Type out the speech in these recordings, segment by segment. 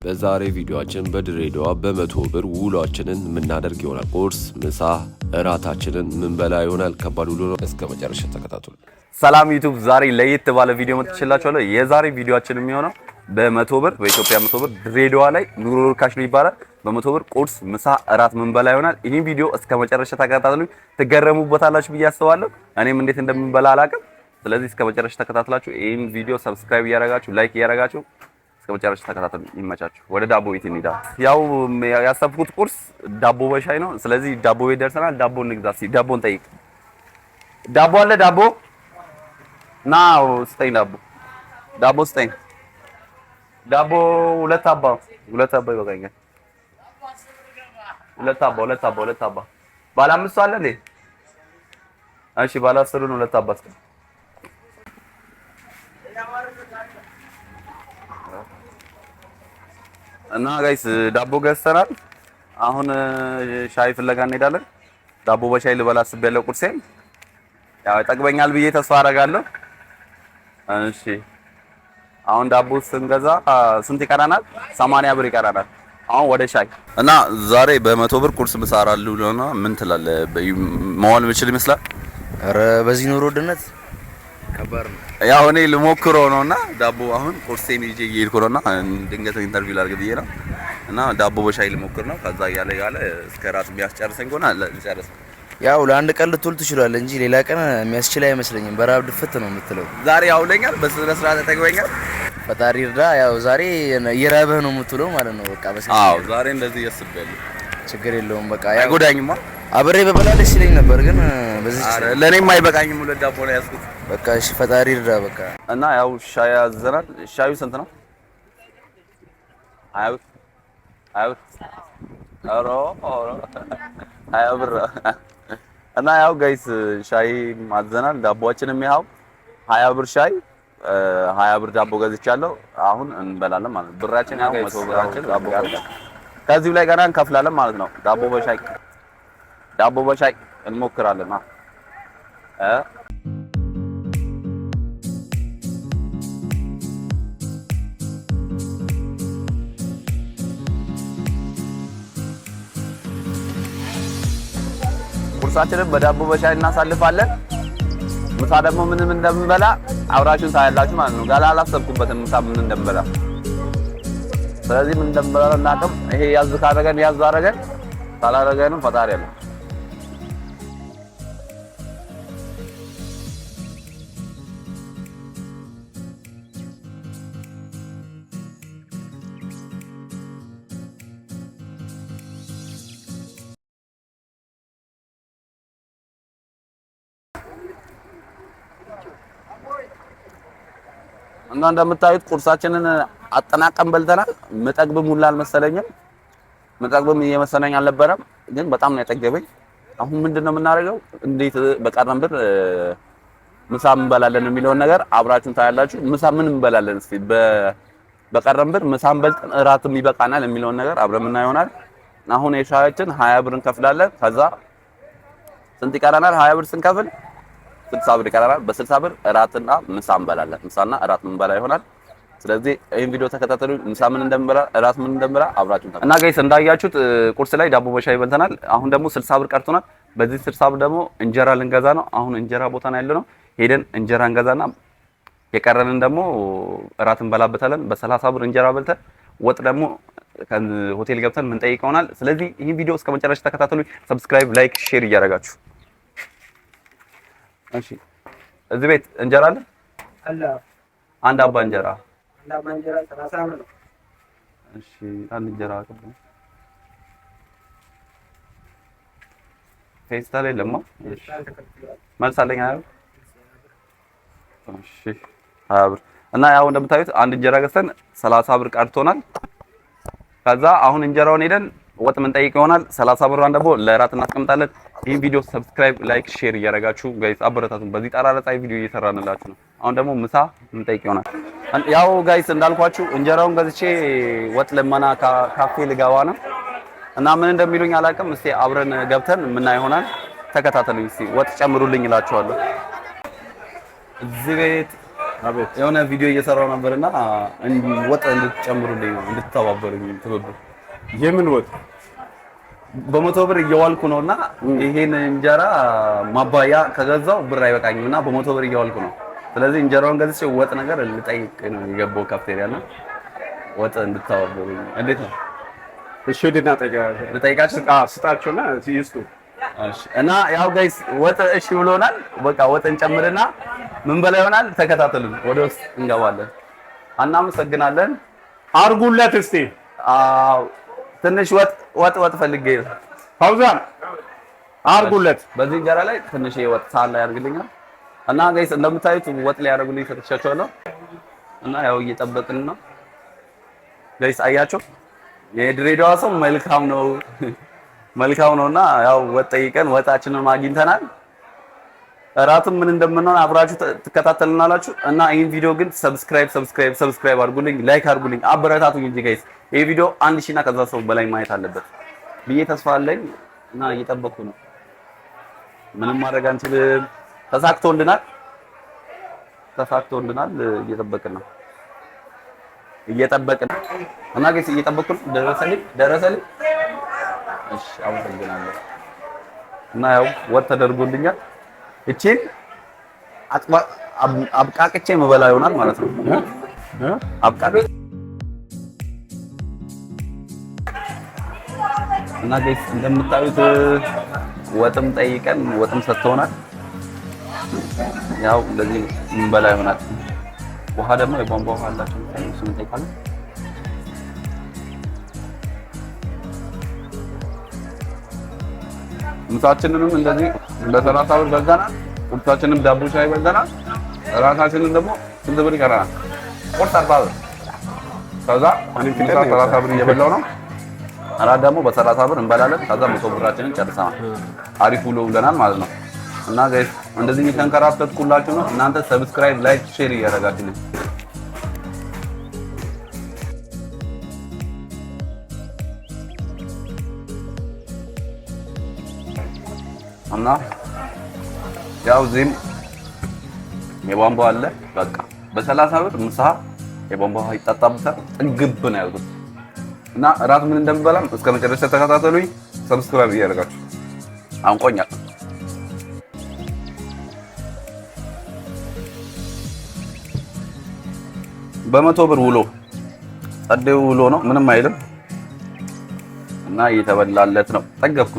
በዛሬ ቪዲዮአችን በድሬዳዋ በ100 ብር ውሏችንን የምናደርግ ይሆናል። ቁርስ፣ ምሳ፣ እራታችንን ምን በላ ይሆናል። ከባድ ውሎ ነው። እስከ መጨረሻ ተከታተሉ። ሰላም ዩቲዩብ፣ ዛሬ ለየት ባለ ቪዲዮ መጥቼላችኋለሁ። የዛሬ ቪዲዮአችን የሚሆነው በ100 ብር በኢትዮጵያ 100 ብር ድሬዳዋ ላይ ኑሮ ርካሽ ነው ይባላል። በ100 ብር ቁርስ፣ ምሳ፣ እራት ምን በላ ይሆናል። ይሄን ቪዲዮ እስከ መጨረሻ ተከታተሉ። ትገረሙበታላችሁ ብዬ አስባለሁ። እኔም እንዴት እንደምንበላ አላውቅም። ስለዚህ እስከ መጨረሻ ተከታተላችሁ ይሄን ቪዲዮ ሰብስክራይብ እያደረጋችሁ ላይክ እያደረጋችሁ እስከ መጨረሻ ተከታተሉ። ይመቻችሁ። ወደ ዳቦ ቤት እንሂድ። ያው ያሰብኩት ቁርስ ዳቦ በሻይ ነው። ስለዚህ ዳቦ ቤት ደርሰናል። ዳቦ እንግዛ። እስኪ ዳቦን ጠይቅ። ዳቦ አለ? ዳቦ ና ስጠኝ። ዳቦ ስጠኝ። ዳቦ ሁለት አባ ይበቃኛል። ሁለት አባ ባለ አምስት አለ እንዴ? እሺ ባለ አስሩን ሁለት አባ ስጠኝ። እና ጋይስ ዳቦ ገዝተናል። አሁን ሻይ ፍለጋ እንሄዳለን። ዳቦ በሻይ ልበላ አስቤያለሁ። ቁርሴን ያው ይጠቅበኛል ብዬ ተስፋ አደርጋለሁ። እሺ አሁን ዳቦ ስንገዛ ስንት ይቀራናል? 80 ብር ይቀራናል። አሁን ወደ ሻይ እና ዛሬ በ100 ብር ቁርስ ምሳ አራሉ ነው። ምን ትላለህ? መዋል ምችል ይመስላል? ኧረ በዚህ ኑሮ ውድነት ከባድ ነው። ያው እኔ ልሞክረው ነውና ዳቦ አሁን ቁርሴን ይዤ እየሄድኩ ነውና ድንገት ኢንተርቪው ላድርግ ብዬ ነው እና ዳቦ በሻይ ልሞክር ነው። ከዛ ያለ እስከ ራት የሚያስጨርሰኝ ከሆነ ልጨርስ። ያው ለአንድ ቀን ልትውል ትችላለህ እንጂ ሌላ ቀን የሚያስችል አይመስለኝም። በራብ ድፍት ነው የምትለው። ዛሬ ያውለኛል፣ በስነ ስርዓት ተጠግበኛል። ፈጣሪ እርዳ። ያው ዛሬ እየራበህ ነው የምትውለው ማለት ነው። በቃ አዎ ዛሬ እንደዚህ ያስበልኝ። ችግር የለውም። በቃ ያው አይጎዳኝማ። አብሬ በበላ ደስ ይለኝ ነበር ግን በዚህ ለኔም አይበቃኝም። ሁለት ዳቦ ነው ያዝኩት። በቃ እሺ ፈጣሪ እርዳ። በቃ እና ያው ሻይ ያዘናል። ሻዩ ስንት ነው? አይ ብር እና ያው ጋይስ ሻይ ማዘናል። ዳቦአችንም ያው 20 ብር ሻይ 20 ብር ዳቦ ገዝቻለሁ። አሁን እንበላለን ማለት ነው። ብራችን ያው 100 ብራችን ዳቦ ከዚሁ ላይ ገና እንከፍላለን ማለት ነው። ዳቦ በሻይ እንሞክራለን። ቁርሳችንን በዳቦ በሻይ እናሳልፋለን። ምሳ ደግሞ ምንም እንደምንበላ አብራችሁን ታያላችሁ ማለት ነው። ገና አላሰብኩበትም ምሳ ምን እንደምንበላ። ስለዚህ ምን እንደምንበላ እናቀም። ይሄ ያዝ ካደረገን ያዝ አደረገን፣ ካላደረገንም ፈጣሪ ያለው። እና እንደምታዩት ቁርሳችንን አጠናቀም በልተናል። መጠግብም ሁላ አልመሰለኝም። መጠግብም እየመሰለኝ አልነበረም፣ ግን በጣም ነው ያጠገበኝ። አሁን ምንድነው የምናደርገው? እንዴት በቀረም ብር ምሳ እንበላለን የሚለውን ነገር አብራችሁን ታያላችሁ። ምሳ ምን እንበላለን እስቲ በቀረም ብር ምሳን በልተን እራትም ይበቃናል የሚለውን ነገር አብረን ምን ይሆናል። አሁን የሻያችን 20 ብር እንከፍላለን። ከዛ ስንት ይቀራናል? 20 ብር ስንከፍል 60 ብር ይቀራናል። በ60 ብር እራትና ምሳ እንበላለን። ምሳና እራት ምን በላ ይሆናል። ስለዚህ ይሄን ቪዲዮ ተከታተሉ። ምሳ ምን እንደምበላ እራት ምን እንደምበላ አብራችሁን እና ጋይስ እንዳያችሁት ቁርስ ላይ ዳቦ በሻይ በልተናል። አሁን ደግሞ 60 ብር ቀርቶናል። በዚህ 60 ብር ደግሞ እንጀራ ልንገዛ ነው። አሁን እንጀራ ቦታ ነው ያለነው። ሄደን እንጀራ እንገዛና የቀረንን ደግሞ እራት እንበላበታለን። በ30 ብር እንጀራ በልተን ወጥ ደግሞ ሆቴል ገብተን ምን ጠይቅ ይሆናል። ስለዚህ ይሄን ቪዲዮ እስከ መጨረሻ ተከታተሉ። ሰብስክራይብ፣ ላይክ፣ ሼር እያደረጋችሁ እሺ። እዚህ ቤት እንጀራ አለ? አንድ አባ እንጀራ 30 ብር ነው። እሺ አንድ እንጀራ አቀበል። ፌስታል የለም? እሺ መልስ አለኝ። እሺ 20 ብር እና ያው እንደምታዩት አንድ እንጀራ ገዝተን 30 ብር ቀርቶናል። ከዛ አሁን እንጀራውን ሄደን ወጥ ምን ጠይቅ ይሆናል። 30 ብሯን ደግሞ ለራት እናስቀምጣለን። ይሄን ቪዲዮ ሰብስክራይብ፣ ላይክ፣ ሼር እያደረጋችሁ ጋይስ አበረታቱን። በዚህ ጠራራ ፀሐይ ቪዲዮ እየሰራንላችሁ ነው። አሁን ደግሞ ምሳ ምን ጠይቅ ይሆናል። ያው ጋይስ እንዳልኳችሁ እንጀራውን ገዝቼ ወጥ ለማና ካፌ ልገባ ነው እና ምን እንደሚሉኝ አላውቅም። እስቲ አብረን ገብተን ምን ይሆናል። ተከታተሉኝ። እስቲ ወጥ ጨምሩልኝ እላችኋለሁ። እዚህ ቤት አቤት የሆነ ቪዲዮ እየሰራው ነበርና ወጥ እንድትጨምሩልኝ ነው እንድትተባበሩኝ ትብብር። የምን ወጥ? በ100 ብር እየዋልኩ ነውና ይሄን እንጀራ ማባያ ከገዛው ብር አይበቃኝም እና በ100 ብር እየዋልኩ ነው። ስለዚህ እንጀራውን ገዝቼ ወጥ ነገር ልጠይቅ ነው የገባው ካፍቴሪያና ወጥ እንድትተባበሩኝ እንዴት ነው? እሺ ወዲና ልጠይቃችሁ? ስጣቸውና ይስጡ። እሺ እና ያው ጋይስ ወጥ እሺ ብሎናል። በቃ ወጥ እንጨምርና ምን በላ ይሆናል። ተከታተሉን፣ ወደ ውስጥ እንገባለን። እናመሰግናለን። አርጉለት እስቲ። አዎ ትንሽ ወጥ ፈልጌ ነው። ፋውዛን አርጉለት። በዚህ እንጀራ ላይ ትንሽ ወጥ ሳህን ላይ አድርግልኛል። እና ጋይስ እንደምታዩት ወጥ ላይ ያደርጉልኝ ሰጥቻቸዋለሁ። እና ያው እየጠበቅን ነው ጋይስ። አያቸው የድሬዳዋ ሰው መልካም ነውና ያው ወጥ ጠይቀን ወጣችንን አግኝተናል። እራቱም ምን እንደምንሆን አብራችሁ ትከታተሉናላችሁ። እና ይሄን ቪዲዮ ግን ሰብስክራይብ አድርጉልኝ፣ ላይክ አድርጉልኝ፣ አበረታቱኝ እንጂ ጋይስ ይሄ ቪዲዮ 1000 እና ከዛ ሰው በላይ ማየት አለበት ብዬ ተስፋ አለኝ። እና እየጠበቅኩ ነው። ምንም ማድረግ አንችልም። ተሳክቶልናል። እየጠበቅን ነው እና ጋይስ እየጠበቅኩ ነው። ደረሰልኝ። እሺ አመሰግናለሁ። እና ያው ወጥ ተደርጎልኛል። እቺን አብቃቅቼ መበላ ይሆናል ማለት ነው። አብቃቅ እና ጋይስ እንደምታዩት ወጥም ጠይቀን ወጥም ሰጥተውናል። ያው እንደዚህ እንበላ ይሆናል። ውሃ ደግሞ የቧንቧ ውሃ አላቸው እሱን እንጠይቃለን። ምሳችንንም እንደዚህ በ30 ብር በልተናል። ቁርሳችንም ዳቦ ሻይ በልተናል። እራታችንን ደግሞ ስንት ብር ይቀረናል? ቁርስ 40 ብር፣ ከዛ ምሳ 30 ብር እየበላው ነው። እራት ደግሞ በ30 ብር እንበላለን። ከዛ 100 ብራችንን ጨርሰናል። አሪፍ ውሎ ብለናል ማለት ነው። እና ጋይስ እንደዚህ እየተንከራተትኩላችሁ ነው። እናንተ ሰብስክራይብ፣ ላይክ፣ ሼር እያደረጋችሁልኝ እና ያው እዚህም የቧንቧ አለ። በቃ በ30 ብር ምሳ የቧንቧ ውሃ ይጠጣብታል። ጥግብ ነው ያሉት። እና እራት ምን እንደምበላም እስከ መጨረሻ ተከታተሉኝ። ሰብስክራይብ እያደረጋችሁ አንቆኛል። በ100 ብር ውሎ ጸደው ውሎ ነው፣ ምንም አይልም። እና እየተበላለት ነው። ጠገብኩ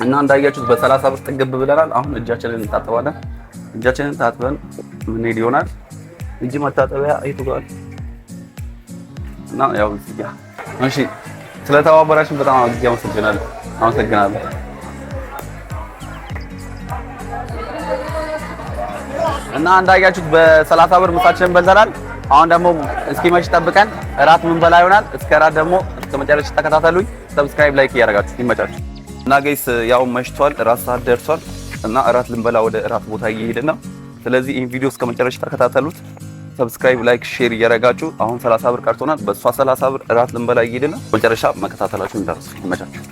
እና እንዳያችሁት በ30 ብር ጥግብ ብለናል። አሁን እጃችንን እንታጠባለን። እጃችንን ታጥበን ምን ሄድ ይሆናል። እጅ መታጠቢያ አይቱ ጋር እና ያው እዚህ እሺ፣ ስለተባበራችን በጣም አመሰግናለሁ። እና እንዳያችሁት በ30 ብር ምሳችንን በልተናል። አሁን ደግሞ እስኪመሽ ጠብቀን እራት ምን በላ ይሆናል። እስከ እራት ደግሞ እስከ መጨረሻ ተከታተሉኝ። ሰብስክራይብ፣ ላይክ እያደረጋችሁ ይመቻችሁ። እና ጋይስ ያው መሽቷል፣ እራት ሰዓት ደርሷል። እና እራት ልንበላ ወደ እራት ቦታ እየሄድን ነው። ስለዚህ ይሄን ቪዲዮ እስከ መጨረሻ ተከታተሉት። ሰብስክራይብ፣ ላይክ፣ ሼር እያደረጋችሁ አሁን 30 ብር ቀርቶናል። በሷ 30 ብር እራት ልንበላ እየሄድን ነው። መጨረሻ መከታተላችሁ እንዳትረሱ። ይመቻችሁ።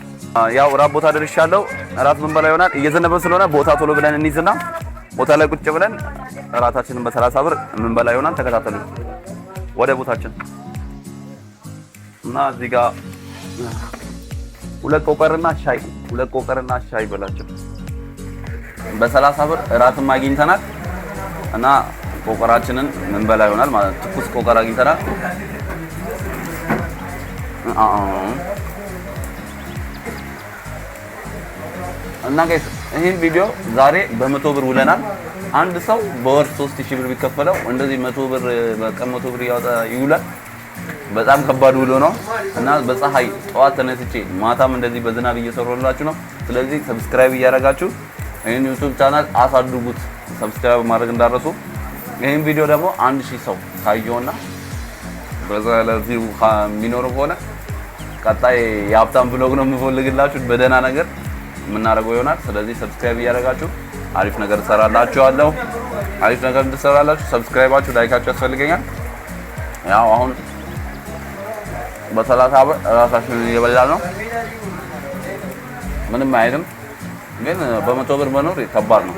ያው እራት ቦታ ደርሻለሁ። እራት ምን በላ ይሆናል። እየዘነበ ስለሆነ ቦታ ቶሎ ብለን እንይዝና ቦታ ላይ ቁጭ ብለን እራታችንን በ30 ብር ምን በላ ይሆናል። ተከታተሉ ወደ ቦታችን። እና እዚህ ጋር ሁለት ቆቀርና ሻይ በላቸው። በ30 ብር እራትም አግኝተናል። እና ቆቀራችንን ምን በላ ይሆናል ማለት ትኩስ ቆቀር አግኝተናል። እና ጋይስ ይሄን ቪዲዮ ዛሬ በ100 ብር ውለናል። አንድ ሰው በወር 3000 ብር ቢከፈለው እንደዚህ 100 ብር በቀን 100 ብር ይውላል። በጣም ከባድ ውሎ ነው። እና በፀሐይ ጠዋት ተነስቼ ማታም እንደዚህ በዝናብ እየሰራሁላችሁ ነው። ስለዚህ ሰብስክራይብ እያደረጋችሁ ይሄን ዩቲዩብ ቻናል አሳድጉት። ሰብስክራይብ ማድረግ እንዳረሱ። ይሄን ቪዲዮ ደግሞ 1000 ሰው ካየውና በዛ ለዚህ የሚኖር ከሆነ ቀጣይ የሀብታም ብሎግ ነው የምፈልግላችሁ በደህና ነገር የምናደርገው ይሆናል። ስለዚህ ሰብስክራይብ እያደረጋችሁ አሪፍ ነገር እሰራላችኋለሁ። አሪፍ ነገር እንድሰራላችሁ ሰብስክራይባችሁ፣ ላይካችሁ ያስፈልገኛል። ያው አሁን በ30 ብር ራሳችንን እየበላን ነው። ምንም አይልም፣ ግን በ100 ብር መኖር ከባድ ነው።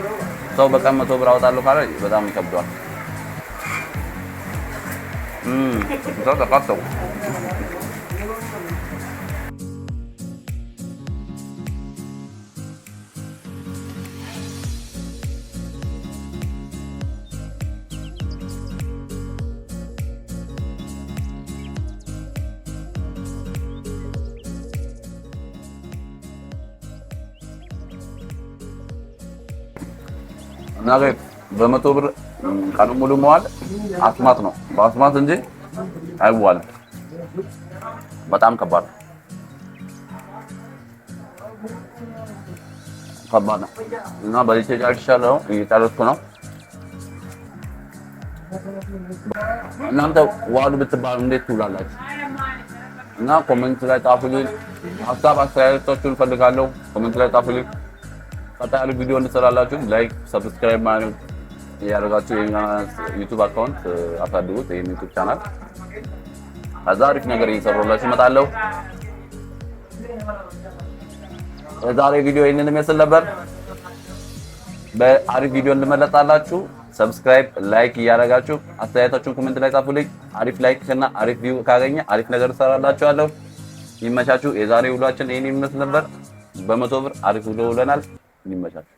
ሰው በቀን 100 ብር አወጣለሁ ካለ በጣም ይከብደዋል። ተቃጠው እና በ100 ብር ቀኑ ሙሉ መዋል አስማት ነው። በአስማት እንጂ አይዋልም። በጣም ከባድ ነው እና በልቼ ጨርሻለሁ። እየጨረስኩ ነው። እናንተ ዋሉ ብትባሉ እንዴት ትውላላችሁ? እና ኮሜንት ላይ ጻፉልኝ። ሀሳብ አስተያየቶቻችሁን እፈልጋለሁ። ኮሜንት ላይ ጻፉልኝ። ቀጣይ ያለ ቪዲዮ እንሰራላችሁ። ላይክ ሰብስክራይብ ማድረግ ያደርጋችሁ ዩቲዩብ አካውንት አሳድጉት። ይሄን ዩቲዩብ ቻናል ከዛ አሪፍ ነገር እየሰራሁላችሁ እመጣለሁ። የዛሬ ቪዲዮ ይሄንን የሚመስል ነበር። በአሪፍ ቪዲዮ እንመለሳላችሁ። ሰብስክራይብ ላይክ እያደረጋችሁ አስተያየታችሁን ኮሜንት ላይ ጻፉልኝ። አሪፍ ላይክ እና አሪፍ ቪው ካገኘ አሪፍ ነገር እሰራላችኋለሁ። ይመቻችሁ። የዛሬ ውሏችን ይሄን ይመስል ነበር። በ100 ብር አሪፍ ውሎ ውለናል። ይመቻችሁ።